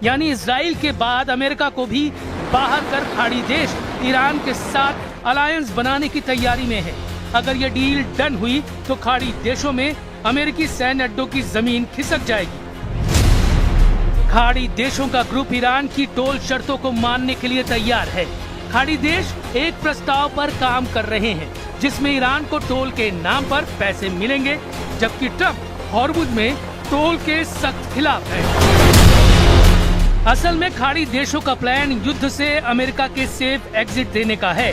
यानी इजराइल के बाद अमेरिका को भी बाहर कर खाड़ी देश ईरान के साथ अलायंस बनाने की तैयारी में है। अगर ये डील डन हुई तो खाड़ी देशों में अमेरिकी सैन्य अड्डों की जमीन खिसक जाएगी। खाड़ी देशों का ग्रुप ईरान की टोल शर्तों को मानने के लिए तैयार है। खाड़ी देश एक प्रस्ताव पर काम कर रहे हैं जिसमें ईरान को टोल के नाम पर पैसे मिलेंगे, जबकि ट्रम्प हॉर्मुज में टोल के सख्त खिलाफ है। असल में खाड़ी देशों का प्लान युद्ध से अमेरिका के सेफ एग्जिट देने का है,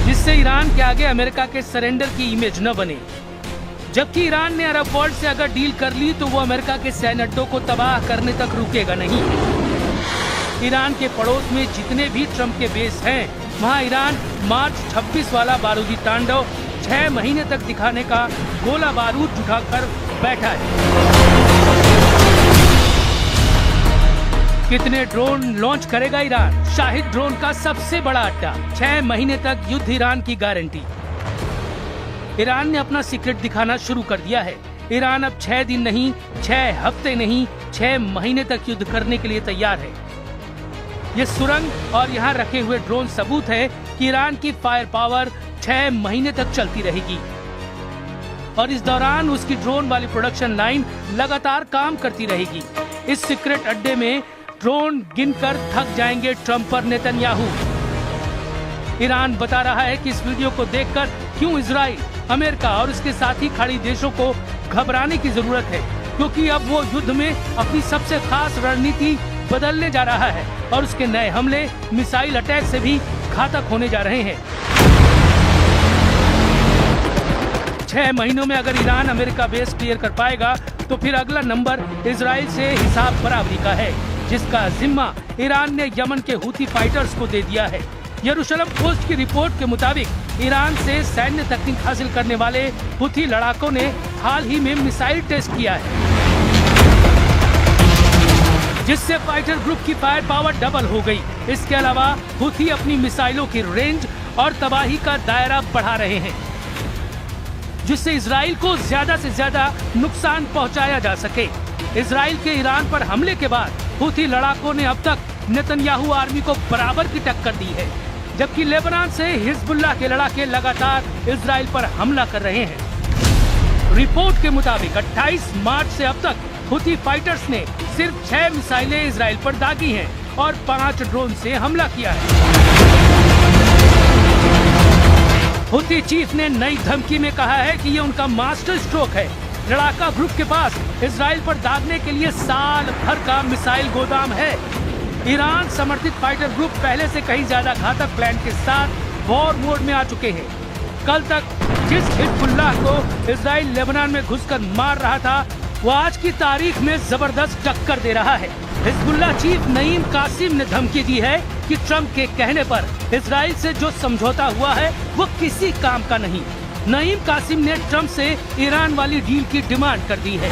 जिससे ईरान के आगे अमेरिका के सरेंडर की इमेज न बने। जबकि ईरान ने अरब वर्ल्ड से अगर डील कर ली तो वो अमेरिका के सैन्य अड्डों को तबाह करने तक रुकेगा नहीं। ईरान के पड़ोस में जितने भी ट्रम्प के बेस हैं, वहाँ ईरान मार्च 26 वाला बारूदी तांडव 6 महीने तक दिखाने का गोला बारूद उठाकर बैठा है। कितने ड्रोन लॉन्च करेगा ईरान? शाहिद ड्रोन का सबसे बड़ा अड्डा। 6 महीने तक युद्ध ईरान की गारंटी। ईरान ने अपना सीक्रेट दिखाना शुरू कर दिया है। ईरान अब 6 दिन नहीं, 6 हफ्ते नहीं, 6 महीने तक युद्ध करने के लिए तैयार है। ये सुरंग और यहाँ रखे हुए ड्रोन सबूत है कि ईरान की फायर पावर 6 महीने तक चलती रहेगी और इस दौरान उसकी ड्रोन वाली प्रोडक्शन लाइन लगातार काम करती रहेगी। इस सीक्रेट अड्डे में ड्रोन गिनकर थक जाएंगे ट्रम्प और नेतन्याहू। ईरान बता रहा है कि इस वीडियो को देखकर क्यों इजराइल, अमेरिका और उसके साथी खाड़ी देशों को घबराने की जरूरत है, क्योंकि अब वो युद्ध में अपनी सबसे खास रणनीति बदलने जा रहा है और उसके नए हमले मिसाइल अटैक से भी घातक होने जा रहे हैं। 6 महीनों में अगर ईरान अमेरिका बेस क्लियर कर पाएगा तो फिर अगला नंबर इजराइल से हिसाब बराबरी का है, जिसका जिम्मा ईरान ने यमन के हुती फाइटर्स को दे दिया है। यरूशलेम पोस्ट की रिपोर्ट के मुताबिक ईरान से सैन्य तकनीक हासिल करने वाले हुती लड़ाकों ने हाल ही में मिसाइल टेस्ट किया है, जिससे फाइटर ग्रुप की फायर पावर डबल हो गई। इसके अलावा हुती अपनी मिसाइलों की रेंज और तबाही का दायरा बढ़ा रहे हैं, जिससे इजराइल को ज्यादा से ज्यादा नुकसान पहुंचाया जा सके। इजराइल के ईरान पर हमले के बाद हुती लड़ाकों ने अब तक नेतन्याहू आर्मी को बराबर की टक्कर दी है, जबकि लेबनान से हिजबुल्लाह के लड़ाके लगातार इजराइल पर हमला कर रहे हैं। रिपोर्ट के मुताबिक 28 मार्च से अब तक हुती फाइटर्स ने सिर्फ 6 मिसाइलें इजराइल पर दागी हैं और 5 ड्रोन से हमला किया है। हुती चीफ ने नई धमकी में कहा है कि ये उनका मास्टर स्ट्रोक है। लड़ाका ग्रुप के पास इजराइल पर दागने के लिए साल भर का मिसाइल गोदाम है। ईरान समर्थित फाइटर ग्रुप पहले से कहीं ज्यादा घातक प्लान के साथ वॉर मोड में आ चुके हैं। कल तक जिस हिजबुल्लाह को इजराइल लेबनान में घुसकर मार रहा था, वो आज की तारीख में जबरदस्त टक्कर दे रहा है। हिजबुल्लाह चीफ नईम कासिम ने धमकी दी है कि ट्रम्प के कहने पर इजराइल से जो समझौता हुआ है वो किसी काम का नहीं। नईम कासिम ने ट्रम्प से ईरान वाली डील की डिमांड कर दी है।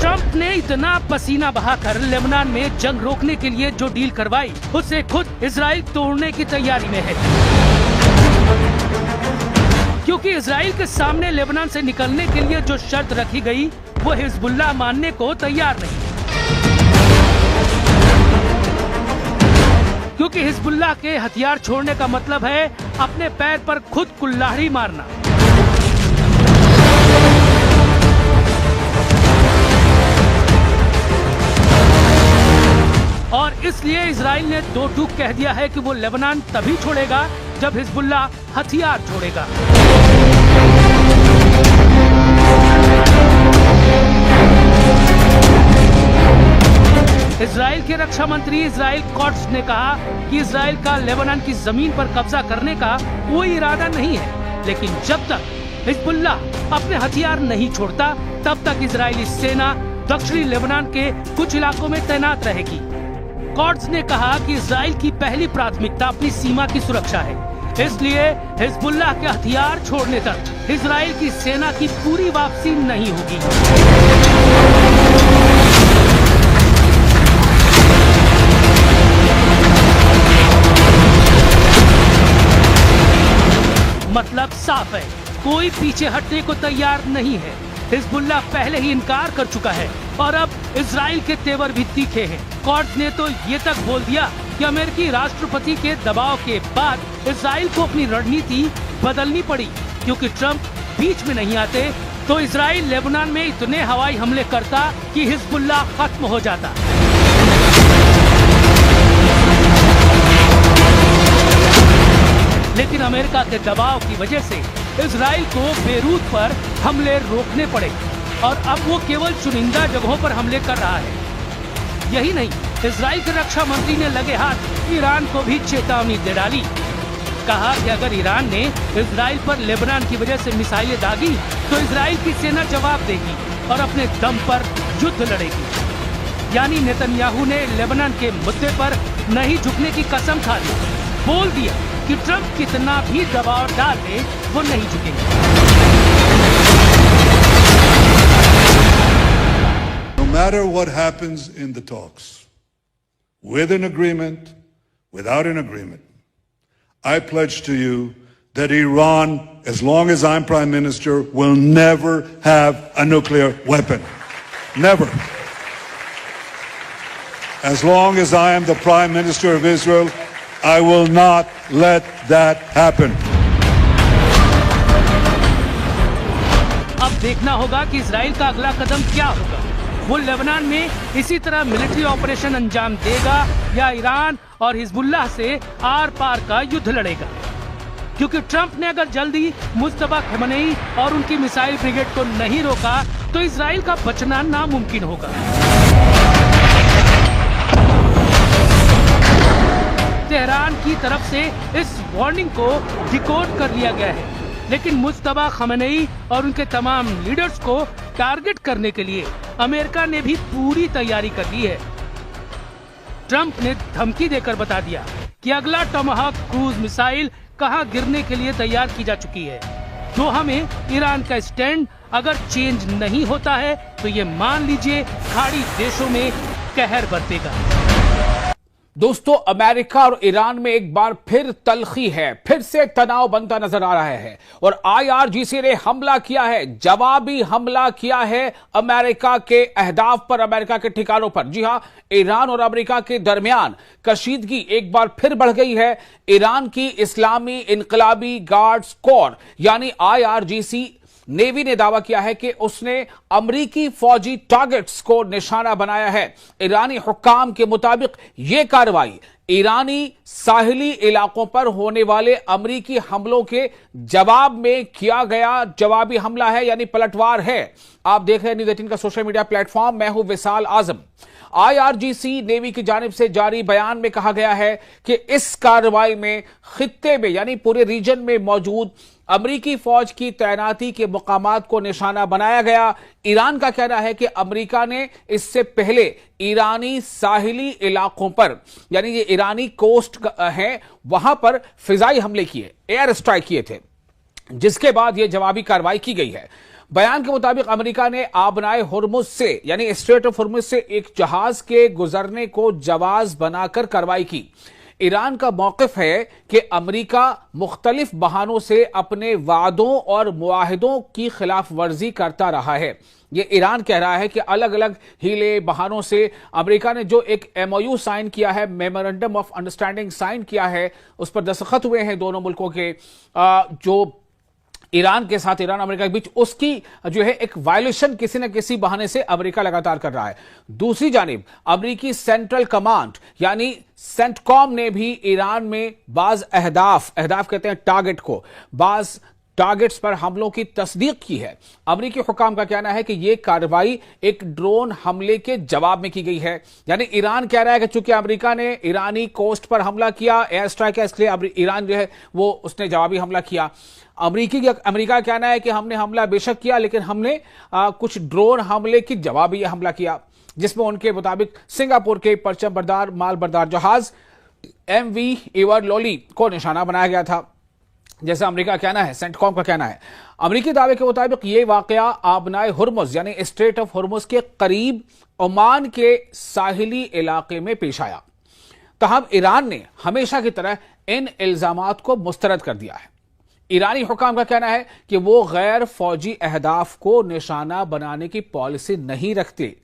ट्रम्प ने इतना पसीना बहाकर लेबनान में जंग रोकने के लिए जो डील करवाई, उसे खुद इजराइल तोड़ने की तैयारी में है, क्योंकि इजराइल के सामने लेबनान से निकलने के लिए जो शर्त रखी गई वो हिजबुल्लाह मानने को तैयार नहीं, क्योंकि हिजबुल्लाह के हथियार छोड़ने का मतलब है अपने पैर पर खुद कुल्हाड़ी मारना। और इसलिए इजराइल ने दो टूक कह दिया है कि वो लेबनान तभी छोड़ेगा जब हिजबुल्लाह हथियार छोड़ेगा। इजराइल के रक्षा मंत्री इजराइल कॉट्स ने कहा कि इजराइल का लेबनान की जमीन पर कब्जा करने का कोई इरादा नहीं है, लेकिन जब तक हिजबुल्लाह अपने हथियार नहीं छोड़ता तब तक इजरायली सेना दक्षिणी लेबनान के कुछ इलाकों में तैनात रहेगी। कॉट्स ने कहा कि इजराइल की पहली प्राथमिकता अपनी सीमा की सुरक्षा है, इसलिए हिजबुल्लाह के हथियार छोड़ने तक इजराइल की सेना की पूरी वापसी नहीं होगी। मतलब साफ है, कोई पीछे हटने को तैयार नहीं है। हिजबुल्लाह पहले ही इनकार कर चुका है और अब इजराइल के तेवर भी तीखे हैं। कॉट्स ने तो ये तक बोल दिया कि अमेरिकी राष्ट्रपति के दबाव के बाद इजराइल को अपनी रणनीति बदलनी पड़ी, क्योंकि ट्रंप बीच में नहीं आते तो इजराइल लेबनान में इतने हवाई हमले करता कि हिजबुल्लाह खत्म हो जाता। लेकिन अमेरिका के दबाव की वजह से इजराइल को बेरूत पर हमले रोकने पड़े और अब वो केवल चुनिंदा जगहों पर हमले कर रहा है। यही नहीं, इजराइल के रक्षा मंत्री ने लगे हाथ ईरान को भी चेतावनी दे डाली। कहा कि अगर ईरान ने इजराइल पर लेबनान की वजह से मिसाइलें दागी तो इजराइल की सेना जवाब देगी और अपने दम पर युद्ध लड़ेगी। यानी नेतन्याहू ने लेबनान के मुद्दे पर नहीं झुकने की कसम खा ली, बोल दिया कि ट्रंप कितना भी दबाव डाल दे वो नहीं झुकेंगे। No matter what happens in the talks, with an agreement, without an agreement, I pledge to you that Iran, as long as I'm Prime Minister, will never have a nuclear weapon. Never. As long as I am the Prime Minister of Israel, I will not let that happen. अब देखना होगा कि Israel का अगला कदम क्या होगा। वो Lebanon में इसी तरह मिलिट्री ऑपरेशन अंजाम देगा या ईरान और हिजबुल्लाह से आर पार का युद्ध लड़ेगा। क्योंकि ट्रंप ने अगर जल्दी मुस्तफा खमेनी और उनकी मिसाइल ब्रिगेड को नहीं रोका तो इजराइल का बचना नामुमकिन होगा। तेहरान की तरफ से इस वार्निंग को डिकोड कर लिया गया है, लेकिन मुस्तफा खमेनी और उनके तमाम लीडर्स को टारगेट करने के लिए अमेरिका ने भी पूरी तैयारी कर ली है। ट्रंप ने धमकी देकर बता दिया कि अगला टोमाहाक क्रूज मिसाइल कहां गिरने के लिए तैयार की जा चुकी है। दोहा में ईरान का स्टैंड अगर चेंज नहीं होता है तो ये मान लीजिए खाड़ी देशों में कहर बरतेगा। दोस्तों, अमेरिका और ईरान में एक बार फिर तलखी है, फिर से तनाव बनता नजर आ रहा है और IRGC ने हमला किया है, जवाबी हमला किया है अमेरिका के अहदाफ पर, अमेरिका के ठिकानों पर। जी हां, ईरान और अमेरिका के दरमियान कशीदगी एक बार फिर बढ़ गई है। ईरान की इस्लामी इनकलाबी गार्ड्स कोर यानी IRGC नेवी ने दावा किया है कि उसने अमरीकी फौजी टारगेट्स को निशाना बनाया है। ईरानी हुक्काम के मुताबिक यह कार्रवाई ईरानी साहिली इलाकों पर होने वाले अमरीकी हमलों के जवाब में किया गया जवाबी हमला है, यानी पलटवार है। आप देख रहे हैं न्यूज़ 18 का सोशल मीडिया प्लेटफॉर्म, मैं हूं विशाल आजम। IRGC नेवी की जानिब से जारी बयान में कहा गया है कि इस कार्रवाई में खित्ते में यानी पूरे रीजन में मौजूद अमरीकी फौज की तैनाती के मुकामात को निशाना बनाया गया। ईरान का कहना है कि अमरीका ने इससे पहले ईरानी साहिली इलाकों पर यानी ये ईरानी कोस्ट है वहां पर फिजाई हमले किए, एयर स्ट्राइक किए थे, जिसके बाद यह जवाबी कार्रवाई की गई है। बयान के मुताबिक अमेरिका ने आबनाए हुर्मुज से यानी स्ट्रेट ऑफ हुर्मुज से एक जहाज के गुजरने को जवाज बनाकर कार्रवाई की। ईरान का मौक़िफ़ है कि अमेरिका मुख्तलिफ बहानों से अपने वादों और मुआहिदों की खिलाफ वर्जी करता रहा है। यह ईरान कह रहा है कि अलग अलग हीले बहानों से अमेरिका ने जो एक MOU साइन किया है, मेमोरेंडम ऑफ अंडरस्टैंडिंग साइन किया है, उस पर दस्तखत हुए हैं दोनों मुल्कों के, जो ईरान के साथ ईरान अमेरिका के बीच, उसकी जो है एक वायलेशन किसी न किसी बहाने से अमेरिका लगातार कर रहा है। दूसरी जानिब अमेरिकी सेंट्रल कमांड यानी सेंटकॉम ने भी ईरान में बाज अहदाफ कहते हैं टारगेट को, बाज टारगेट्स पर हमलों की तस्दीक की है। अमेरिकी हुकाम का कहना है कि यह कार्रवाई एक ड्रोन हमले के जवाब में की गई है। यानी ईरान कह रहा है कि चूंकि अमेरिका ने ईरानी कोस्ट पर हमला किया, एयर स्ट्राइक है, इसलिए ईरान जो है वो उसने जवाबी हमला किया। अमेरिका का कहना है कि हमने हमला बेशक किया, लेकिन हमने कुछ ड्रोन हमले की जवाबी हमला किया, जिसमें उनके मुताबिक सिंगापुर के परचम बरदार माल बरदार जहाज MV एवर लोली को निशाना बनाया गया था। जैसा अमेरिका का कहना है, सेंटकॉम का कहना है, अमेरिकी दावे के मुताबिक यह वाकया आबनाए हुर्मुज यानी स्ट्रेट ऑफ हुर्मुज के करीब ओमान के साहिली इलाके में पेश आया। तहम ईरान ने हमेशा की तरह इन इल्जामात को मुस्तरद कर दिया है। ईरानी हुकाम का कहना है कि वो गैर फौजी अहदाफ को निशाना बनाने की पॉलिसी नहीं रखते।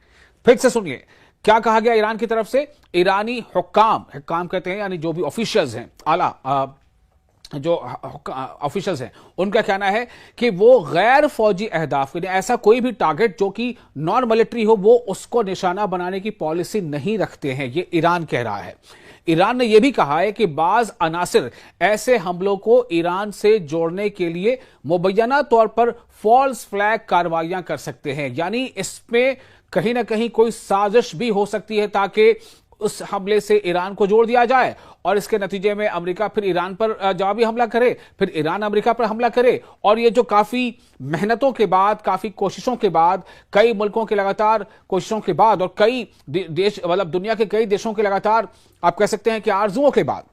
फिर से सुनिए क्या कहा गया ईरान की तरफ से। ईरानी हुकाम कहते हैं यानी जो भी ऑफिशियल्स हैं, आला जो ऑफिशियल्स हैं, उनका कहना है कि वो गैर फौजी अहदाफ के लिए ऐसा कोई भी टारगेट जो कि नॉन मिलिट्री हो, वो उसको निशाना बनाने की पॉलिसी नहीं रखते हैं। ये ईरान कह रहा है। ईरान ने यह भी कहा है कि बाज अनासिर ऐसे हमलों को ईरान से जोड़ने के लिए मुबैना तौर पर फॉल्स फ्लैग कार्रवाइयां कर सकते हैं। यानी इसमें कहीं ना कहीं कोई साजिश भी हो सकती है ताकि उस हमले से ईरान को जोड़ दिया जाए और इसके नतीजे में अमेरिका फिर ईरान पर जवाबी हमला करे, फिर ईरान अमेरिका पर हमला करे। और ये जो काफी मेहनतों के बाद, काफी कोशिशों के बाद, कई मुल्कों के लगातार कोशिशों के बाद और कई देश मतलब दुनिया के कई देशों के लगातार आप कह सकते हैं कि आरजुओं के बाद,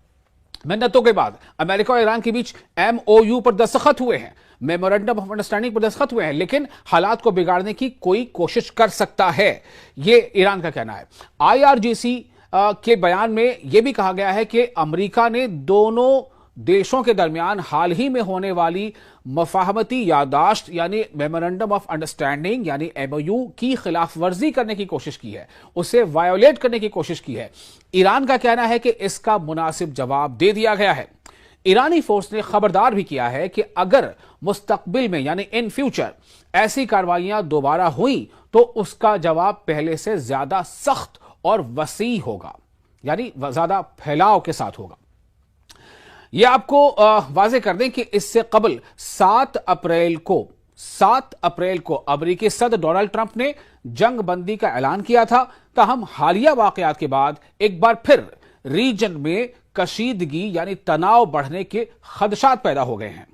मेहनतों के बाद अमेरिका और ईरान के बीच MOU पर दस्तखत हुए हैं, मेमोरेंडम ऑफ अंडरस्टैंडिंग पर दस्तखत हुए हैं, लेकिन हालात को बिगाड़ने की कोई कोशिश कर सकता है, ये ईरान का कहना है। IRGC के बयान में यह भी कहा गया है कि अमेरिका ने दोनों देशों के दरमियान हाल ही में होने वाली मफाहमती यादाश्त यानी मेमोरेंडम ऑफ अंडरस्टैंडिंग यानी MOU की खिलाफ वर्जी करने की कोशिश की है, उसे वायोलेट करने की कोशिश की है। ईरान का कहना है कि इसका मुनासिब जवाब दे दिया गया है। ईरानी फोर्स ने खबरदार भी किया है कि अगर मुस्तकबिल में यानी इन फ्यूचर ऐसी कार्रवाइयां दोबारा हुई तो उसका जवाब पहले से ज्यादा सख्त और वसी होगा, यानी ज्यादा फैलाव के साथ होगा। यह आपको वाजे कर दें कि इससे कबल 7 अप्रैल को अमेरिकी सदर डोनाल्ड ट्रंप ने जंग बंदी का ऐलान किया था। ताहम हालिया वाकयात के बाद एक बार फिर रीजन में कशीदगी यानी तनाव बढ़ने के खदशात पैदा हो गए हैं।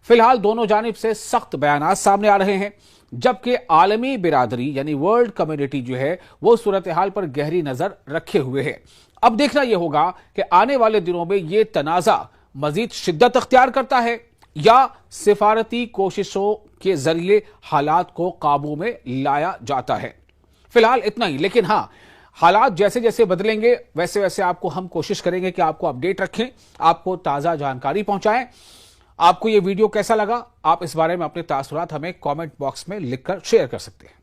फिलहाल दोनों जानिब से सख्त बयानात सामने आ रहे हैं, जबकि आलमी बिरादरी यानी वर्ल्ड कम्युनिटी जो है वो सूरत हाल पर गहरी नजर रखे हुए है। अब देखना यह होगा कि आने वाले दिनों में यह तनाजा मजीद शिद्दत अख्तियार करता है या सिफारती कोशिशों के जरिए हालात को काबू में लाया जाता है। फिलहाल इतना ही, लेकिन हां, हालात जैसे जैसे बदलेंगे वैसे वैसे आपको हम कोशिश करेंगे कि आपको अपडेट रखें, आपको ताजा जानकारी पहुंचाएं। आपको यह वीडियो कैसा लगा, आप इस बारे में अपने तासुरात हमें कमेंट बॉक्स में लिखकर शेयर कर सकते हैं।